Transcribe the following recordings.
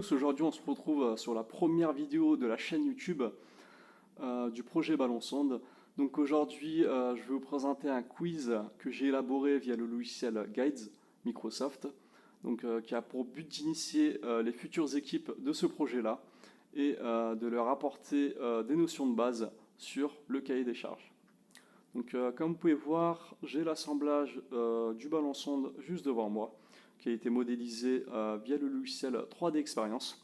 Aujourd'hui, on se retrouve sur la première vidéo de la chaîne YouTube du projet Ballon Sonde. Donc aujourd'hui, je vais vous présenter un quiz que j'ai élaboré via le logiciel Guides Microsoft, donc, qui a pour but d'initier les futures équipes de ce projet-là et de leur apporter des notions de base sur le cahier des charges. Donc, comme vous pouvez voir, j'ai l'assemblage du ballon sonde juste devant moi, qui a été modélisé via le logiciel 3D Experience,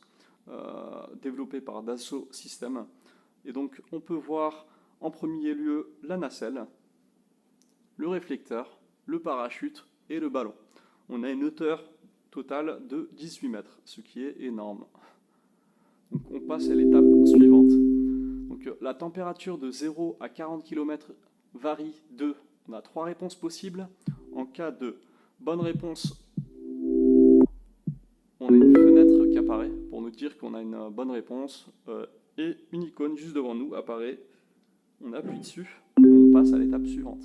développé par Dassault Systèmes. Et donc, on peut voir en premier lieu la nacelle, le réflecteur, le parachute et le ballon. On a une hauteur totale de 18 mètres, ce qui est énorme. Donc, on passe à l'étape suivante. Donc, la température de 0 à 40 km varie de... On a 3 réponses possibles. En cas de bonne réponse, on a une fenêtre qui apparaît pour nous dire qu'on a une bonne réponse et une icône juste devant nous apparaît. On appuie dessus et on passe à l'étape suivante.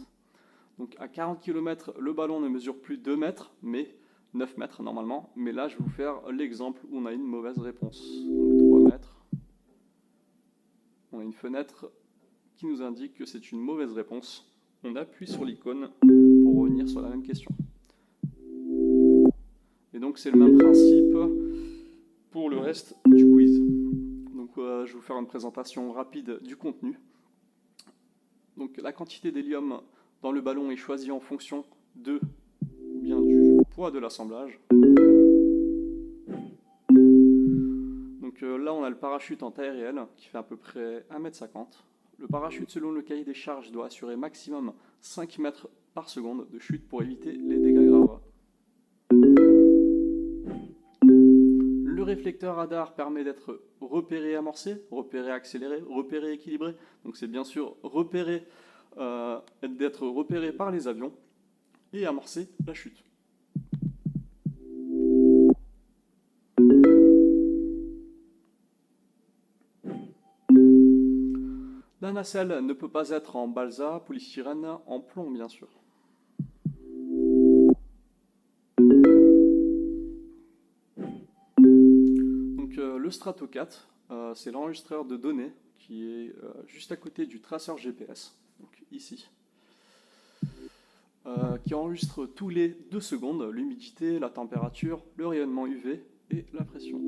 Donc à 40 km, le ballon ne mesure plus 2 mètres, mais 9 mètres normalement. Mais là, je vais vous faire l'exemple où on a une mauvaise réponse. Donc 3 mètres. On a une fenêtre qui nous indique que c'est une mauvaise réponse. On appuie sur l'icône pour revenir sur la même question. Et donc c'est le même principe pour le reste du quiz. Donc je vais vous faire une présentation rapide du contenu. Donc la quantité d'hélium dans le ballon est choisie en fonction du poids de l'assemblage. Donc là on a le parachute en taille réelle qui fait à peu près 1,50 m. Le parachute selon le cahier des charges doit assurer maximum 5 mètres par seconde de chute pour éviter les dégâts graves. Le réflecteur radar permet d'être repéré et amorcé, repéré accéléré, repéré équilibré. Donc c'est bien sûr d'être repéré par les avions et amorcer la chute. La nacelle ne peut pas être en balsa, polystyrène, en plomb bien sûr. Donc le Stratocat, c'est l'enregistreur de données qui est juste à côté du traceur GPS, donc ici, qui enregistre tous les 2 secondes l'humidité, la température, le rayonnement UV et la pression.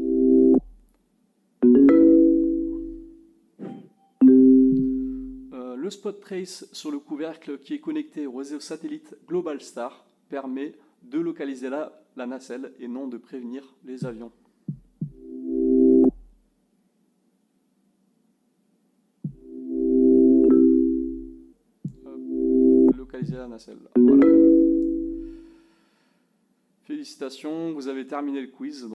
Le spot trace sur le couvercle qui est connecté au réseau satellite Globalstar permet de localiser la nacelle et non de prévenir les avions. Localiser la nacelle, voilà. Félicitations, vous avez terminé le quiz.